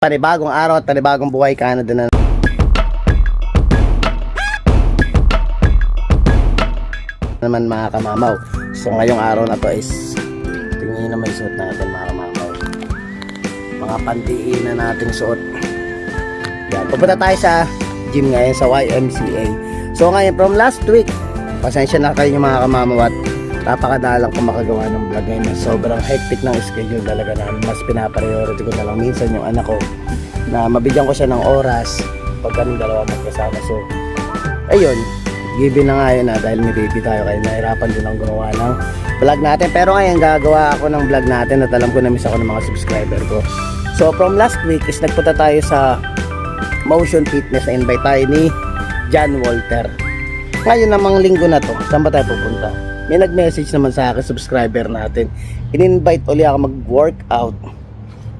Panibagong araw at panibagong buhay, Canada na naman mga kamamaw. So ngayong araw na to is tingin naman suot natin mga kamamaw, mga pandiin na nating suot. Yan, pupunta tayo sa gym ngayon sa YMCA. So ngayon from last week, pasensya na kayo mga kamamaw at napakadalang ko makagawa ng vlog ngayon. Sobrang hectic ng schedule talaga namin. Mas pinapriority ko na lang minsan yung anak ko na mabigyan ko siya ng oras pag kaming dalawa magkasama. So ayun, given na nga yun na dahil may baby tayo, kaya nahirapan din ang gumawa ng vlog natin. Pero ngayon gagawa ako ng vlog natin at alam ko na miss ako ng mga subscriber ko. So from last week is nagpunta tayo sa Motion Fitness na invite tayo ni John Walter. Ngayon namang linggo na to, saan ba tayo pupunta? May nag-message naman sa akin, subscriber natin. In-invite ulit ako mag-workout.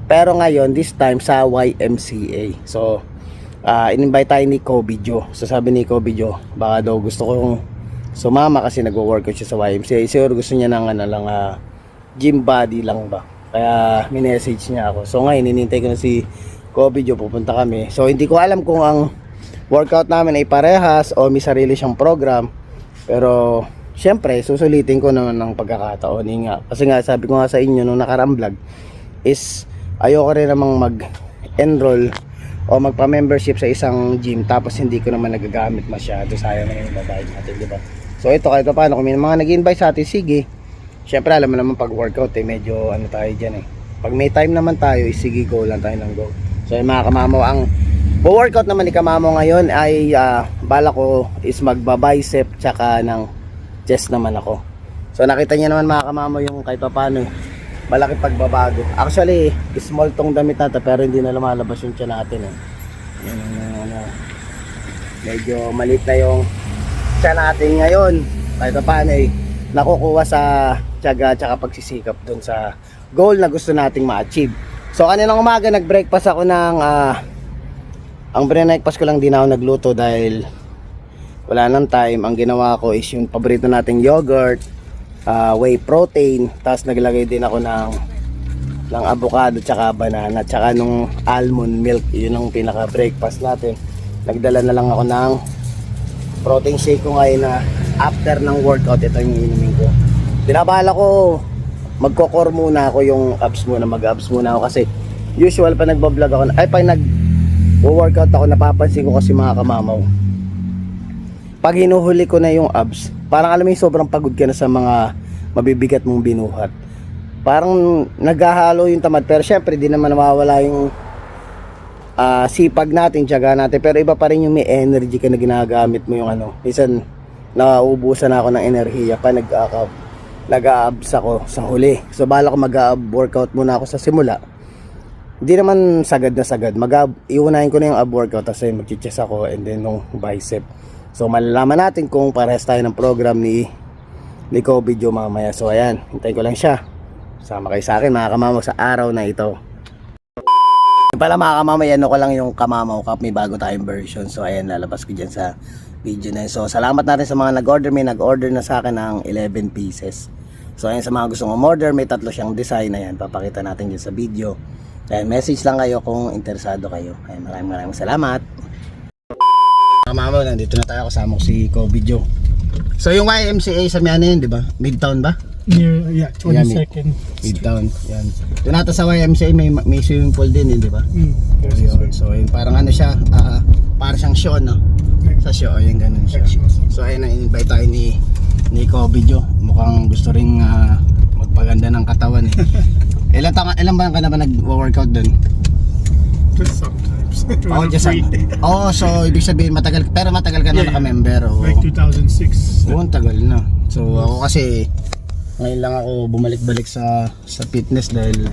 Pero ngayon, this time sa YMCA. So, in-invite tayo ni Kobe Joe. So, sabi ni Kobe Joe, baka daw gusto kong sumama kasi nag-workout siya sa YMCA. Siguro gusto niya ng gym body lang ba. Kaya, minessage niya ako. So, ngayon, hinintay ko na si Kobe Joe, pupunta kami. So, hindi ko alam kung ang workout namin ay parehas o may sarili siyang program. Pero syempre, susulitin ko naman ng pagkakataon nga. Kasi nga, sabi ko nga sa inyo nung nakaraang vlog is ayoko rin namang mag-enroll o magpa-membership sa isang gym tapos hindi ko naman nagagamit masyado. Sayang na yung babayad natin, di ba? So ito, kahit paano, kung may mga nag-invite sa atin, sige. Syempre, alam mo naman pag-workout medyo tayo dyan Pag may time naman tayo, sige, go lang tayo ng go. So yung mga kamamo, ang workout naman ni kamamo ngayon ay bala ko is magba-bicep tsaka ng chest naman ako. So nakita niyo naman mga kamamo yung kahit paano malaki pagbabago. Actually small tong damit natin pero hindi na lumalabas yung tiyan natin medyo maliit na yung tiyan natin ngayon. Kahit paano nakukuha sa tiyaga tsaka pagsisikap dun sa goal na gusto nating ma-achieve. So kaninang umaga nag-breakfast ako ng ang breakfast ko lang, din ako nagluto dahil wala nang time. Ang ginawa ko is yung paborito nating yogurt, whey protein, tapos naglagay din ako ng avocado tsaka banana tsaka nung almond milk. Yun ang pinaka breakfast natin. Nagdala na lang ako ng protein shake ko ngayon na after ng workout. Ito yung inumin ko. Binabala ko magko-core muna ako, yung abs muna, mag-abs muna ako kasi usual pa nagbablog ako pag nag-workout ako, napapansin ko kasi mga kamamaw, pag hinuhuli ko na yung abs, parang alam mo yung sobrang pagod ka na sa mga mabibigat mong binuhat. Parang naghahalo yung tamad. Pero syempre di naman nawawala yung sipag natin, tiyaga natin. Pero iba pa rin yung may energy ka na ginagamit mo yung minsan nauubusan ako ng enerhiya pa nag-abs ako sa huli. So bala ko mag-workout muna ako sa simula. Hindi naman sagad na sagad. Iunahin ko na yung ab workout kasi mag-chest ako and then yung bicep. So malalaman natin kung parehas tayo ng program ni Kobe Joe mamaya. So ayan, hintayin ko lang siya. Sama kayo sa akin mga kamamaw sa araw na ito. Pala mga kamamaw, ano ko lang yung kamamaw cup, may bago tayong version. So ayan, lalabas ko dyan sa video na yun. So salamat natin sa mga nag-order. May nag-order na sa akin ng 11 pieces. So ayan, sa mga gustong umorder, may tatlo siyang design. Ayan, papakita natin dyan sa video. Ayan, message lang kayo kung interesado kayo. Ayan, maraming salamat. Mama, nandito na tayo, kasama ko si Kobe Joe. So yung YMCA sa Miana yun, di ba? Midtown ba? Near, yeah, 22nd. Midtown, yan. Doon natin sa YMCA may swimming pool din, di ba? So yun, parang siya, parang siyang show, no? Sa show, yun, ganun siya. So ayun, na-invite tayo ni Kobe Joe. Mukhang gusto ring magpaganda ng katawan Ilan ba ka na ba nag-workout doon? Just sometimes. So ibig sabihin matagal ka na naka-member. Like 2006. Oo, tagal na. So ako kasi ngayon lang ako bumalik-balik sa fitness dahil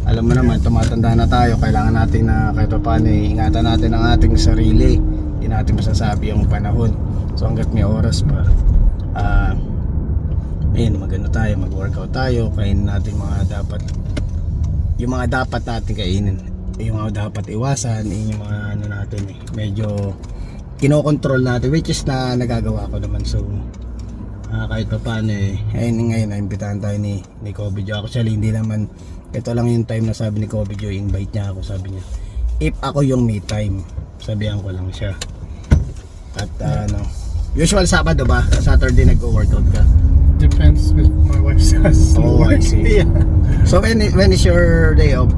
alam mo naman, tumatanda na tayo. Kailangan natin na kahit paano ingatan natin ang ating sarili. Hindi natin masasabi yung panahon. So hanggat may oras pa, magano tayo, mag-workout tayo, kainin natin yung mga dapat natin kainin, yung mga dapat iwasan, yung mga natin medyo kinokontrol natin, which is na nagagawa ko naman. So kahit pa paano ayun, ngayon naimbitahan tayo ni Kobe Joe. Actually hindi naman, ito lang yung time na sabi ni Kobe Joe, invite niya ako, sabi niya if ako yung me time. Sabihan ko lang siya. At usual Sabado ba? Saturday nag-workout ka? Depends with my wife's house. Oh, I see. Yeah. So when is your day off?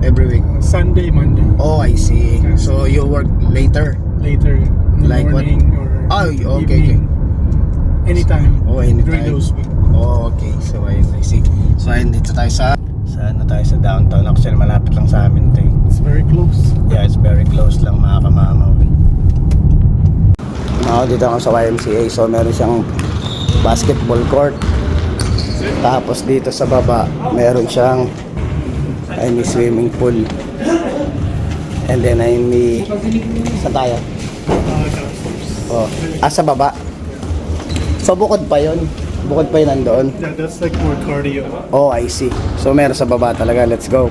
Every week? Sunday, Monday. Oh, I see. So you work later? Later in the Like what? morning or Oh, okay, evening. Anytime. Oh, During anytime. those weeks. Oh, okay. So ayun, I see. So ayun, dito tayo sa downtown. Actually, malapit lang sa amin ito. It's very close. Yeah, it's very close lang mga kamamaw. Dito ako sa YMCA. So meron siyang basketball court. Tapos dito sa baba, meron siyang swimming pool. And then saan tayo? Oh, sa baba. So bukod pa yun nandoon. Yeah, that's like more cardio. Oh, I see. So meron sa baba talaga. Let's go.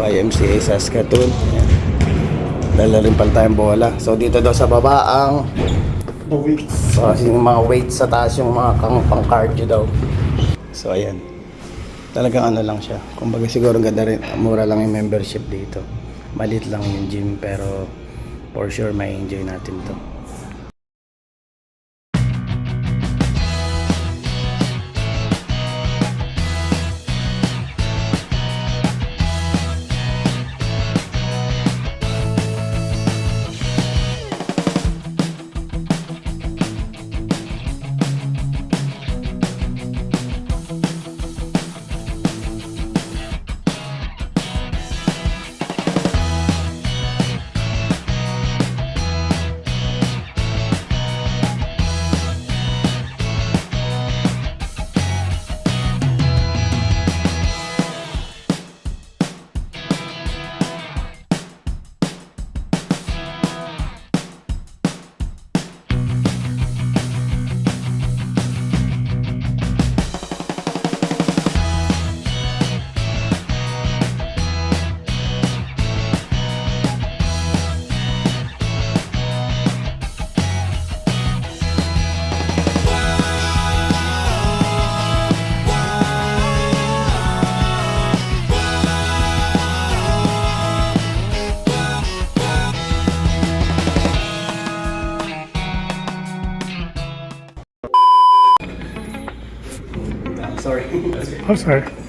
YMCA Saskatoon. Ayan. Dala rin pala tayong bola. So dito daw sa baba ang The weights. yung mga weights sa taas, yung mga pang cardio daw. So ayan. Talagang lang siya. Kumbaga siguro ganda rin. Mura lang yung membership dito. Malit lang yung gym pero for sure may enjoy natin to. Sorry. I'm sorry.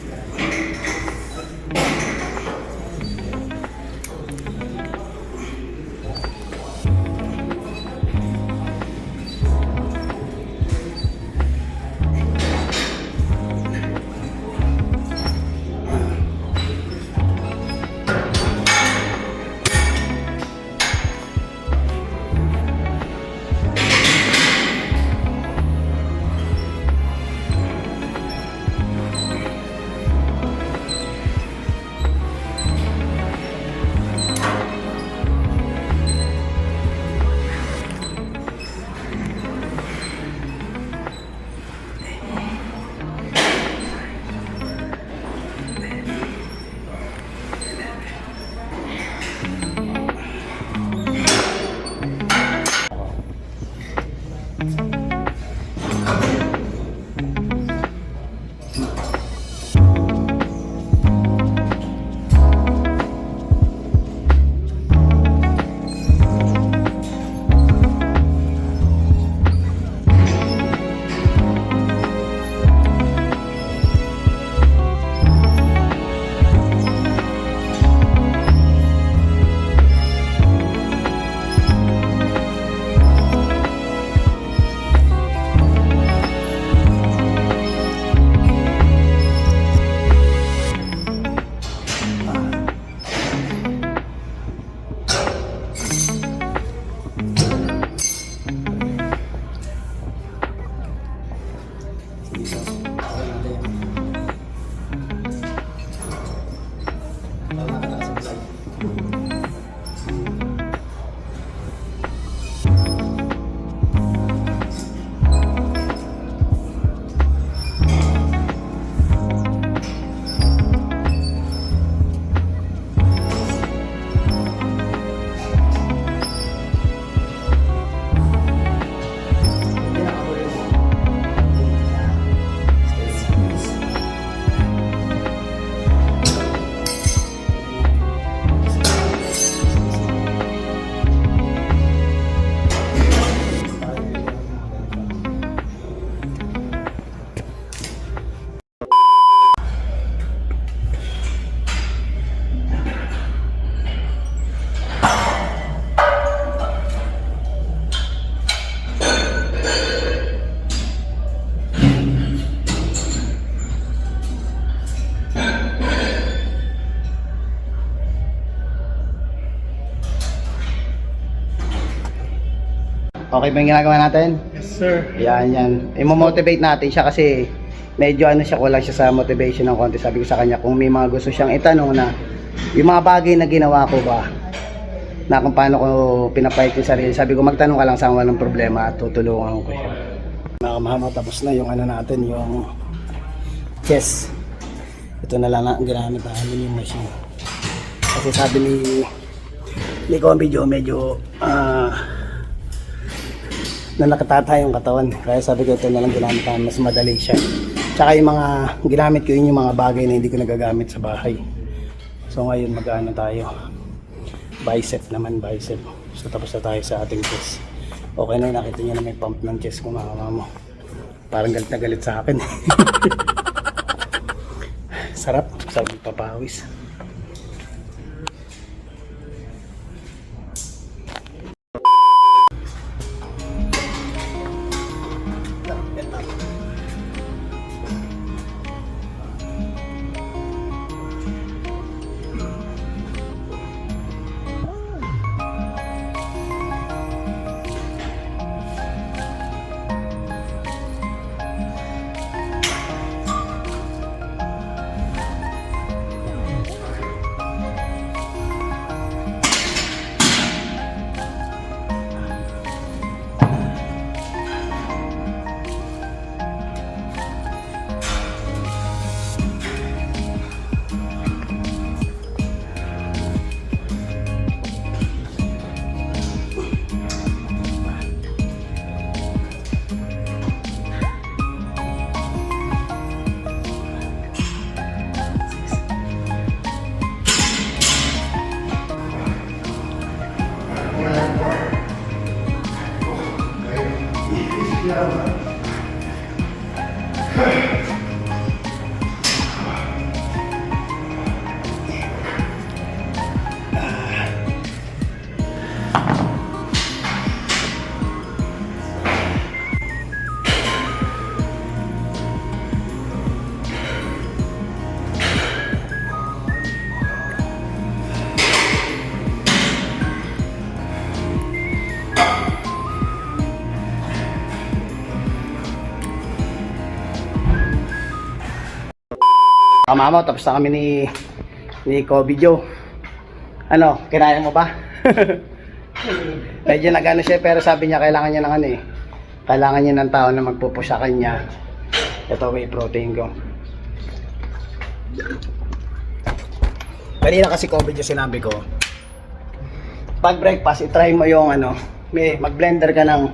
Okay ba yung ginagawa natin? Yes, sir. Yan. Imo-motivate natin siya kasi medyo kulang siya sa motivation ng konti. Sabi ko sa kanya kung may mga gusto siyang itanong na yung mga bagay na ginawa ko ba na kung paano ko pinapahit yung sarili. Sabi ko magtanong ka lang sa walang problema at tutulungan ko siya. Mga kamahama, tapos na yung natin, yung chest. Ito na lang ang ginamit namin yung machine. Kasi sabi ni Combi Joe medyo na nakatata yung katawan. Kaya sabi ko ito na lang ginamit namin, mas madali siya. Tsaka yung mga ginamit ko yun yung mga bagay na hindi ko nagagamit sa bahay. So ngayon mag-ano tayo, bicep. So tapos na tayo sa ating chest. Okay na yun, nakita nyo na may pump ng chest ko, mga kamamo. Parang galit na galit sa akin. Sarap papawis. Kamamo, tapos na kami ni Kobe Joe. Ano, kinaya mo ba? Medyo nagano siya, pero sabi niya kailangan niya ng kailangan niya ng tao na magpupush sa kanya. Ito whey protein ko. Kanina kasi Kobe Joe sinabi ko, pag breakfast, itry mo yung mag-blender ka ng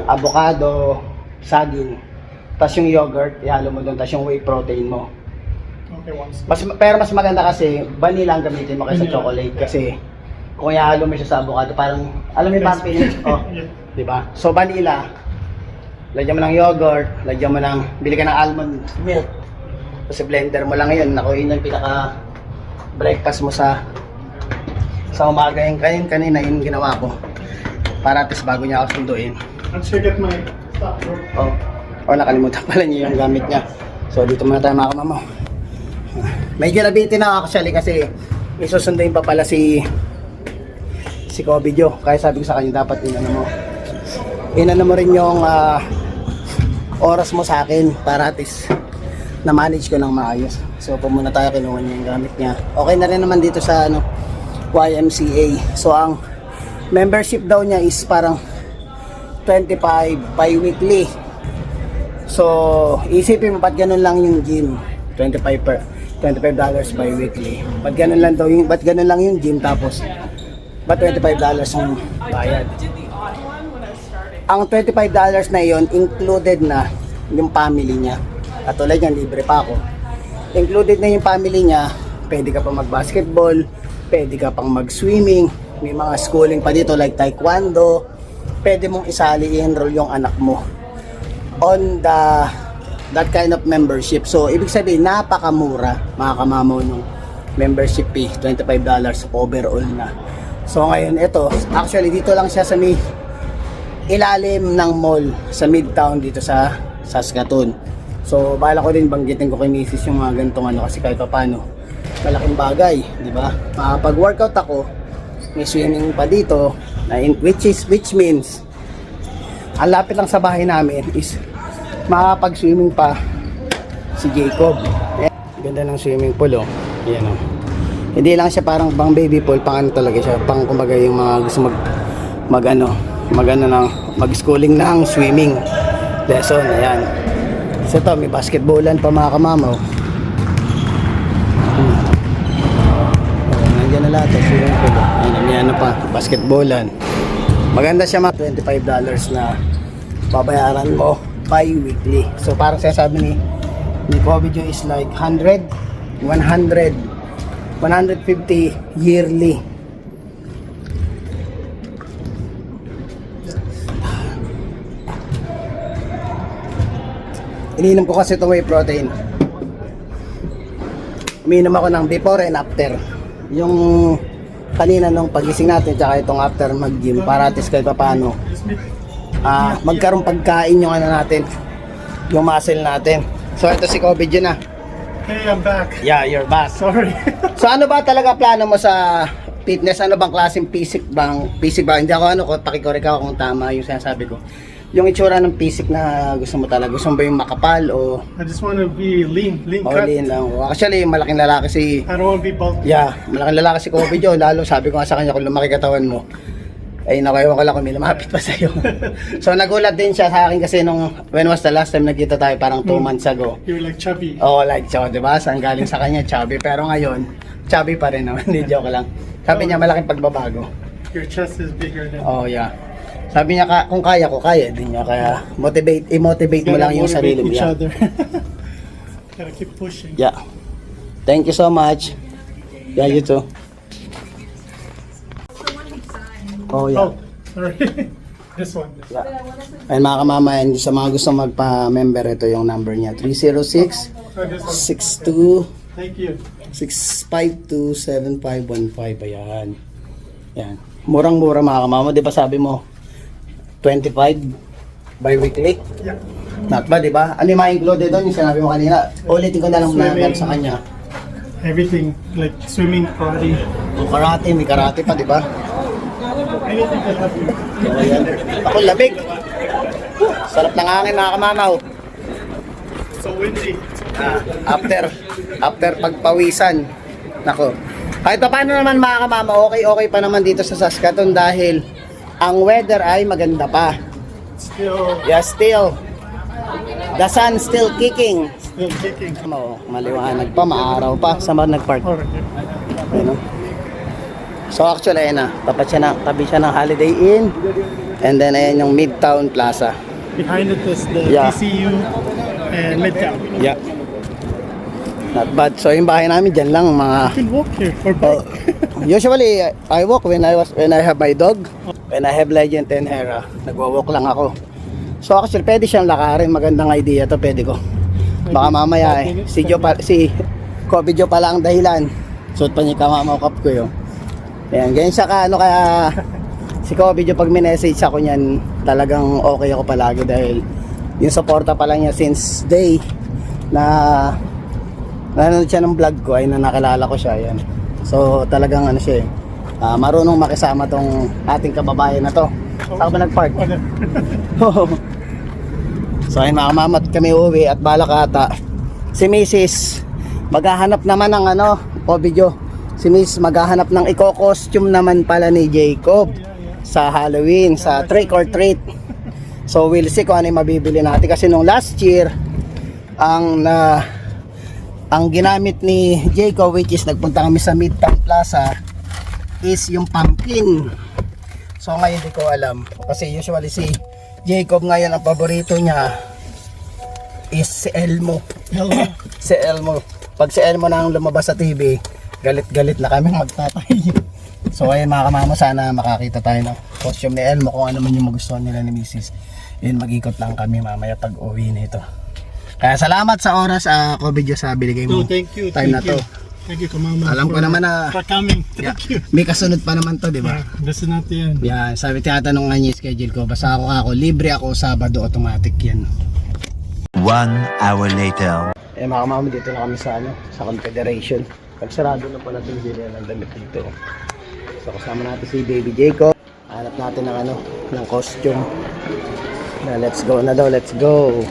avocado, saging, tapos yung yogurt, ihalo mo doon, tapos yung whey protein mo. Okay, once. Pero mas maganda kasi vanilla ang gamitin mo kaysa Vanilla. chocolate kasi kung ihalo mo siya sa avocado parang alam mo yung parang pinis Yeah. di ba? So vanilla, lagyan mo ng yogurt, lagyan mo ng bili ka ng almond milk. Kasi blender mo lang yun, yun yung pinaka breakfast mo sa umaga. Yung kanina yung ginawa ko para at least bago niya ako sunduin. Let's get my stop bro. Nakalimutan pala niya yung gamit niya. So dito muna tayo mga kamamo. Medyo nabitin ako actually kasi isusunduin pa pala si Kobe Joe. Kaya sabi ko sa kanya dapat inano mo rin yung oras mo sa akin para at least na-manage ko ng maayos. So pumunta tayo, kinuha niya yung gamit niya. Okay na rin naman dito sa YMCA. So ang membership daw niya is parang 25 bi-weekly. So isipin mo ba't ganun lang yung gym, $25 bi-weekly. Ba't ganun lang yung gym, tapos ba't $25 ang bayad? Ang $25 na yon included na yung family niya. Katulad yan, libre pa ako. Included na yung family niya, pwede ka pang mag-basketball, pwede ka pang mag-swimming, may mga schooling pa dito like taekwondo, pwede mong isali, i-enroll yung anak mo on that kind of membership. So ibig sabihin napakamura mga kamamaw ng membership fee, $25 overall na. So ngayon ito, actually dito lang siya sa may ilalim ng mall sa Midtown dito sa Saskatoon. So bala ko din banggitin ko kay Mrs. yung mga ganitong kasi kahit paano malaking bagay, di ba? Makapag-workout ako, may swimming pa dito, which means ang lapit lang sa bahay namin is makapag-swimming pa si Jacob. Ganda ng swimming pool, oh. Yan, oh. Hindi lang siya parang pang baby pool, pang ano talaga siya, pang kumbaga yung mga gusto mag-schooling ng swimming lesson. Ayan. So ito, may basketballan pa mga kamamaw. Nandiyan na lahat, swimming pool. Ayan, may ano pa, basketballan. Maganda siya, mga $25 na babayaran mo bi-weekly. So parang sinasabi ni Kobe Joe is like 100, 150 yearly. Ininom ko kasi ito whey protein. Uminom ako ng before and after. Yung kanina nung pagising natin tsaka itong after mag-gym para at least kahit paano magkaroon pagkain yung ano natin, yung muscle natin. So ito si Kobe Joe na. Hey, I'm back. Yeah, you're back. Sorry. So ano ba talaga plano mo sa fitness? Ano bang klaseng physique bang? Hindi ako pakikorek ako kung tama yung sinasabi ko. Yung itsura ng physique na gusto mo talaga. Gusto mo ba yung makapal o I just want to be lean cut. lean lang? Actually, malaking lalaki si I don't want to be bulky. Yeah, malaking lalaki si Kobe Joe. Lalo sabi ko nga sa kanya kung lumaki katawan mo. Ay naku, ko lang kung may lumapit pa sa'yo. So nagulat din siya sa akin kasi when was the last time nagkita tayo? Parang 2 months ago. You're like chubby. Oh, like so, diba? Saan galing sa kanya, chubby. Pero ngayon, chubby pa rin naman. Hindi, joke lang. Sabi niya, malaking pagbabago. Your chest is bigger than. Oh, yeah. Sabi niya, kung kaya ko, kaya din niya. Kaya, i-motivate mo lang yung sarili mo. Each Yeah. other. Gotta keep pushing. Yeah. Thank you so much. Yeah, you too. Oh, yeah. Oh, sorry. This one. Yeah. Ayun mga kamamayan, sa mga gusto magpa-member, ito yung number niya. 306 Oh, this one. 62 Thank you. 652-7515. Ayan. Yan. Murang-mura mga kamama. Di ba sabi mo, 25 bi-weekly? Yeah. Not ba, di ba? Ano yung ma-included doon? Yung sinabi mo kanina. Ulitin ko na lang na sa kanya. Everything like swimming, karate. Yung karate, may karate pa, di ba? Anything that help you. Ayan. Ako lamig. Sarap ng hangin mga kamamaw. So windy. After pagpawisan. Nako. Kahit pa paano naman mga kamama, okay pa naman dito sa Saskatoon dahil ang weather ay maganda pa. Still Yeah, the sun still kicking. kicking. Maliwanag pa, maaraw pa sa mga nagpark. Alright. Ayun, no? So actually, ayun na, tabi siya ng Holiday Inn. And then ayan yung Midtown Plaza. Behind it is the Yeah. TCU and Midtown. Yeah. Not bad. So yung bahay namin dyan lang mga You can walk here or bike. usually I walk when I have my dog. When I have Legend and Hera, nagwa-walk lang ako. So actually pwede siyang lakarin, magandang idea to, pwede ko. Baka mamaya si Kobe Joe pala ang dahilan. Suot pa niya kamamaw cup ko yun. Ayan, ganyan siya kaya si Kobe Joe pag minessage ako niyan, talagang okay ako palagi dahil yung suporta pa lang niya since day na nanonood siya ng vlog ko ay nakilala ko siya. Ayan. So talagang ano siya marunong makisama tong ating kababayan na to. Saan ba nagpark? So ayun mga mama't kami uwi at balak ata si Mrs. maghahanap naman ng Kobe Joe. Si Miss maghahanap ng eco-costume naman pala ni Jacob sa Halloween, sa trick or treat. So we'll see kung ano yung mabibili natin kasi nung last year ang ginamit ni Jacob, which is nagpunta kami sa Midtown Plaza, is yung pumpkin. So ngayon di ko alam kasi usually si Jacob ngayon ang paborito niya is si Elmo. Si Elmo. Pag si Elmo na ang lumabas sa TV, galit-galit na kami magtatay. So ayun mga kamama, sana makakita tayo ng costume ni Elmo kung ano man yung magustuhan nila ni Mrs. Yun, mag-ikot lang kami mamaya pag uwi nito. Kaya salamat sa oras Kobe Joe sa binigay mo. No, thank you. Time na to. Thank you, Kamama. Alam ko naman na for coming. Thank you. may kasunod pa naman to, di ba? Listen natin. Yan, sabi tinatanong nga niya yung schedule ko. Basta ako libre ako Sabado, automatic yan. 1 hour later. Mga kamama, dito na kami sa sa Confederation. Pagsarado na po natin bilhin ng damit dito. So kasama natin si Baby Jacob. Hanap natin ng ng costume. Let's go na daw, let's go.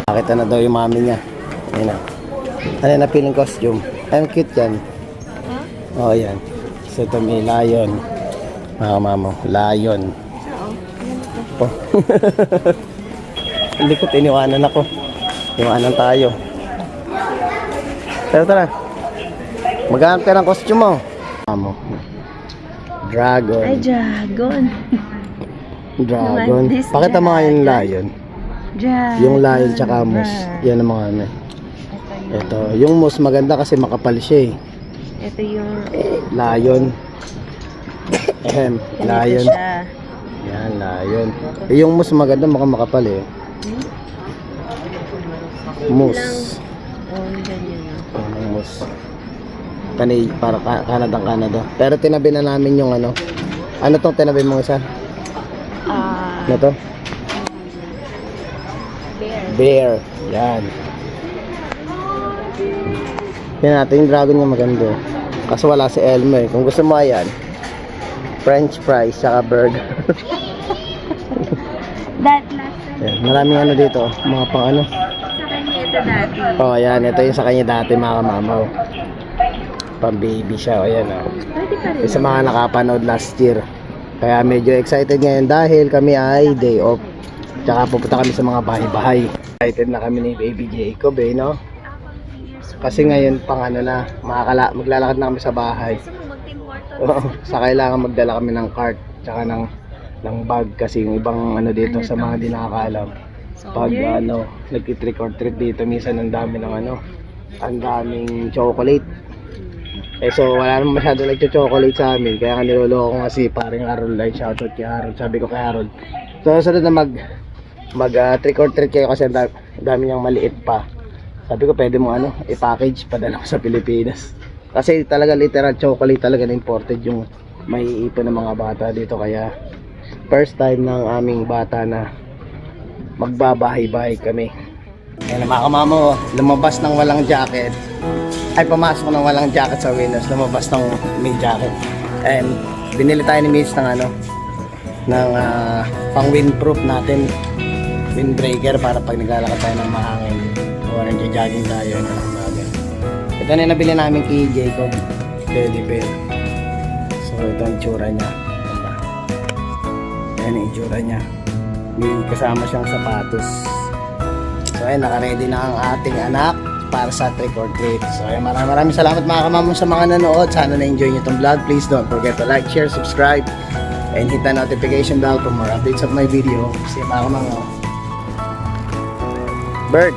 Nakita na daw yung mami niya. Ayun na. Ano na piling costume? Ay, cute yan. Oh, yan. So, ito may lion. Mga mamo, lion. Oh. Hindi ko tiniwanan ako. Iwanan tayo. Pero tara. Maghanap ka ng costume mo. Mamo. Dragon. Ay, dragon. Dragon. This Pakita mo nga yung lion. Dragon. Yung lion tsaka moose. Yan ang mga ano. Ito. Yung moose maganda kasi makapal siya eh. Ito yung... Lion. Ahem. Lion. Ito siya. Yan, lion. Eh, yung moose maganda makapal eh. Moose. Oh, ganyan. Yung moose. Para Canada. Pero tinabi na namin yung ano. Ano tong tinabi mo isa? Ano to? Bear. Yan. Yan natin yung dragon niya maganda. Kaso wala si Elmo eh. Kung gusto mo ayan. French fries saka burger. That last time. Yan. Maraming ano dito. Mga pang ano. Sa kanya ito dati. Oh, ayan. Ito yung sa kanya dati mga kamamaw. Pang baby siya. O, ayan o. Pwede pa rin. Yung sa mga nakapanood last year. Kaya medyo excited ngayon dahil kami ay day off. Tsaka pupunta kami sa mga bahay-bahay. Excited na kami ni Baby Jacob eh, no? Kasi ngayon pang ano na, maglalakad na kami sa bahay. Oo, sa kailangan magdala kami ng cart tsaka ng bag kasi yung ibang ano dito sa mga di nakakaalam. Pag ano, nag-trick or treat dito, minsan ang dami ng ano, ang daming chocolate. Eh so wala naman masyado nagcho-chocolate sa amin, kaya nga niloloko ko nga si paring Harold, like shoutout kay Harold. Sabi ko kay Harold, so sunod na mag trick or treat kayo kasi ang dami niyang maliit pa. Sabi ko pwede mo ano, i-package padala ko sa Pilipinas. Kasi talaga literal chocolate talaga na imported yung may ipon ng mga bata dito, kaya first time ng aming bata na magbabahay-bahay kami. Ayan na mga kamamo, lumabas ng walang jacket. Ay pumasok ng walang jacket sa Winners, lumabas ng may jacket. And binili tayo ni Mitch ng ano, ng pang windproof natin, windbreaker para pag naglalakad tayo ng mahangin o nagja-jogging tayo na lang bagay. Ito na yung nabili namin kay Jacob, teddy bear. So ito ang itsura niya. Ayan ang itsura niya. May kasama siyang sapatos. So ayan, naka-ready na ang ating anak para sa trick or treat. So ayan, maraming salamat mga kamamon sa mga nanood. Sana na-enjoy nyo itong vlog. Please don't forget to like, share, subscribe, and hit the notification bell for more updates of my video. See you mga kamamon. Bird!